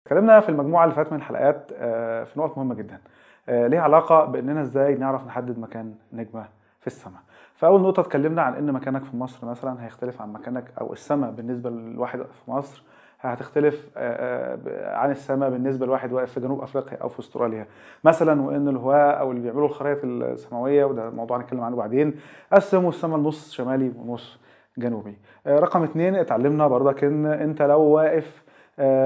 اتكلمنا في المجموعه اللي فاتت من الحلقات في نقط مهمه جدا ليها علاقه باننا ازاي نعرف نحدد مكان نجمه في السماء. فاول نقطه اتكلمنا عن ان مكانك في مصر مثلا هيختلف عن مكانك، او السماء بالنسبه لواحد في مصر هتختلف عن السماء بالنسبه لواحد واقف في جنوب افريقيا او في استراليا مثلا، وان الهواة او اللي بيعملوا الخرائط السماويه، وده موضوع هنتكلم عنه بعدين، قسموا السماء لنص شمالي ونص جنوبي. رقم 2 اتعلمنا برضك ان انت لو واقف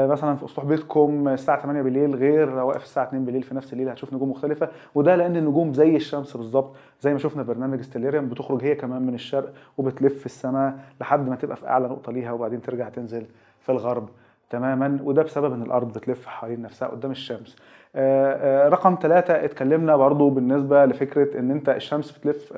مثلا في اسطح بيتكم الساعه 8 بالليل غير لو واقف الساعه 2 بالليل في نفس الليل، هتشوف نجوم مختلفه. وده لان النجوم زي الشمس بالظبط، زي ما شفنا في برنامج ستيليريوم، بتخرج هي كمان من الشرق وبتلف في السماء لحد ما تبقى في اعلى نقطه ليها، وبعدين ترجع تنزل في الغرب تماما. وده بسبب ان الارض بتلف حوالين نفسها قدام الشمس. رقم 3 اتكلمنا برضو بالنسبه لفكره ان انت الشمس بتلف،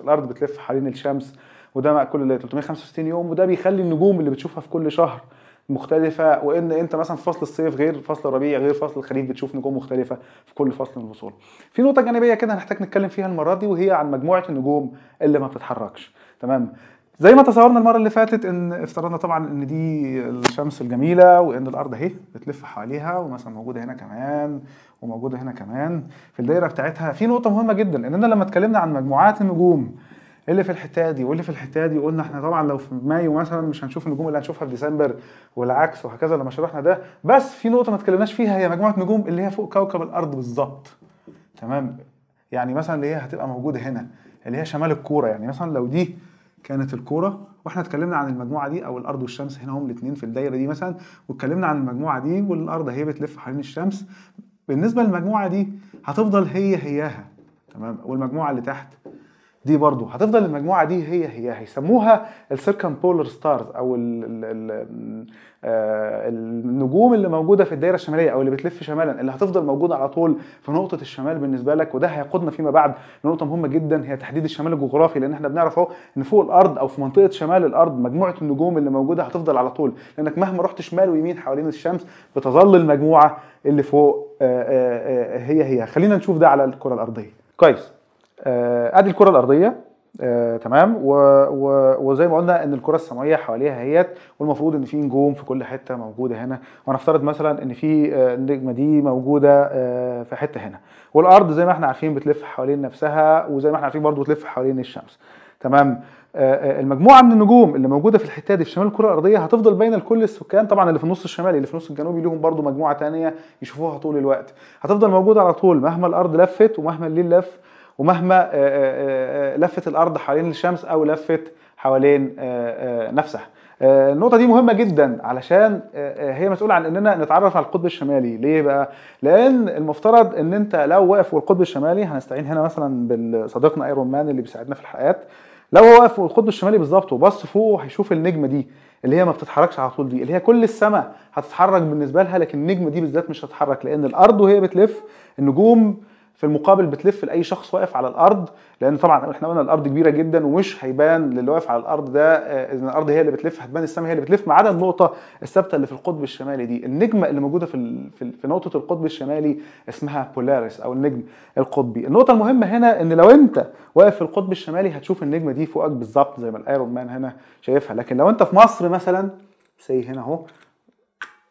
الارض بتلف حوالين الشمس، وده كل 365 يوم، وده بيخلي النجوم اللي بتشوفها في كل شهر مختلفة. وان انت مثلا في فصل الصيف غير فصل الربيع غير فصل الخريف، بتشوف نجوم مختلفة في كل فصل من الفصول. في نقطة جانبية كده هنحتاج نتكلم فيها المرة دي، وهي عن مجموعة النجوم اللي ما بتتحركش. تمام، زي ما تصورنا المرة اللي فاتت، ان افترضنا طبعا ان دي الشمس الجميلة، وان الارض اهي بتلف حواليها، ومثلا موجودة هنا كمان وموجودة هنا كمان في الدايرة بتاعتها. في نقطة مهمة جدا، اننا لما اتكلمنا عن مجموعات النجوم اللي في الحته دي واللي في الحته دي، قلنا احنا طبعا لو في مايو مثلا مش هنشوف النجوم اللي هنشوفها في ديسمبر، والعكس وهكذا لما شرحنا ده. بس في نقطه ما اتكلمناش فيها، هي مجموعه نجوم اللي هي فوق كوكب الارض بالظبط. تمام، يعني مثلا اللي هي هتبقى موجوده هنا، اللي هي شمال الكوره. يعني مثلا لو دي كانت الكوره، واحنا اتكلمنا عن المجموعه دي، او الارض والشمس هنا هم الاثنين في الدايره دي مثلا، واتكلمنا عن المجموعه دي والارض هي بتلف حوالين الشمس، بالنسبه للمجموعه دي هتفضل هياها. تمام، والمجموعه اللي تحت دي برضو هتفضل المجموعة دي هي هيسموها السيركم بولر ستارز، او النجوم اللي موجودة في الدائرة الشمالية، او اللي بتلف شمالا، اللي هتفضل موجودة على طول في نقطة الشمال بالنسبة لك. وده هيقودنا فيما بعد لنقطة مهمة جدا، هي تحديد الشمال الجغرافي، لان احنا بنعرف اهو ان فوق الارض او في منطقة شمال الارض مجموعة النجوم اللي موجودة هتفضل على طول، لانك مهما رحت شمال ويمين حوالين الشمس بتظل المجموعة اللي فوق هي. خلينا نشوف ده على الكرة الارضية. كويس، ادي الكره الارضيه. تمام، وزي ما قلنا ان الكره السماويه حواليها هيت، والمفروض ان في نجوم في كل حته موجوده هنا، ونفترض مثلا ان في النجمه دي موجوده في حته هنا، والارض زي ما احنا عارفين بتلف حوالين نفسها، وزي ما احنا عارفين برضو بتلف حوالين الشمس. تمام، المجموعه من النجوم اللي موجوده في الحته دي في شمال الكره الارضيه هتفضل باينه لكل السكان. طبعا اللي في النص الشمالي، اللي في النص الجنوبي لهم برضو مجموعه ثانيه يشوفوها طول الوقت، هتفضل موجوده على طول مهما الارض لفت ومهما الليل لف، ومهما لفت الارض حوالين الشمس او لفت حوالين نفسها. النقطه دي مهمه جدا، علشان هي مسؤوله عن اننا نتعرف على القطب الشمالي. ليه بقى؟ لان المفترض ان انت لو واقف في القطب الشمالي، هنستعين هنا مثلا بصديقنا ايرون مان اللي بيساعدنا في الحلقات، لو هو واقف في القطب الشمالي بالظبط وبص فوق هيشوف النجمه دي اللي هي ما بتتحركش على طول، دي اللي هي كل السماء هتتحرك بالنسبه لها، لكن النجمه دي بالذات مش هتتحرك، لان الارض وهي بتلف النجوم في المقابل بتلف لاي شخص واقف على الارض. لان طبعا احنا قلنا الارض كبيره جدا، ومش هيبان للي واقف على الارض ده ان الارض هي اللي بتلف، هتبان السماء هي اللي بتلف، ما عدا النقطه الثابته اللي في القطب الشمالي دي. النجمه اللي موجوده في نقطه القطب الشمالي اسمها بولاريس، او النجم القطبي. النقطه المهمه هنا ان لو انت واقف في القطب الشمالي هتشوف النجمه دي فوقك بالظبط زي ما الايرون مان هنا شايفها. لكن لو انت في مصر مثلا، زي هنا اهو،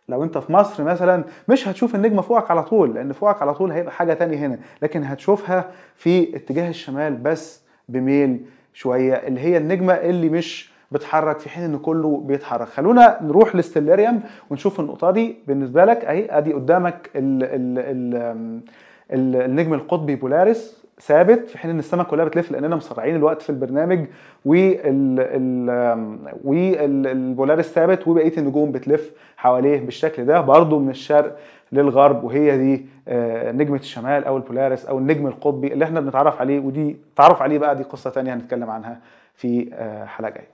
لو انت في مصر مثلا مش هتشوف النجمه فوقك على طول، لان فوقك على طول هيبقى حاجه تانية هنا، لكن هتشوفها في اتجاه الشمال بس بميل شويه، اللي هي النجمه اللي مش بتحرك في حين ان كله بيتحرك. خلونا نروح لستيليريوم ونشوف النقطه دي بالنسبه لك اهي. ادي قدامك النجم القطبي بولاريس ثابت، في حين ان السماء كلها بتلف، لاننا مسرعين الوقت في البرنامج، والبولاريس ثابت، وبقيه النجوم بتلف حواليه بالشكل ده برضو من الشرق للغرب. وهي دي نجمه الشمال او البولاريس او النجم القطبي اللي احنا بنتعرف عليه، ودي تعرف عليه بقى دي قصه ثانيه هنتكلم عنها في حلقه جايه.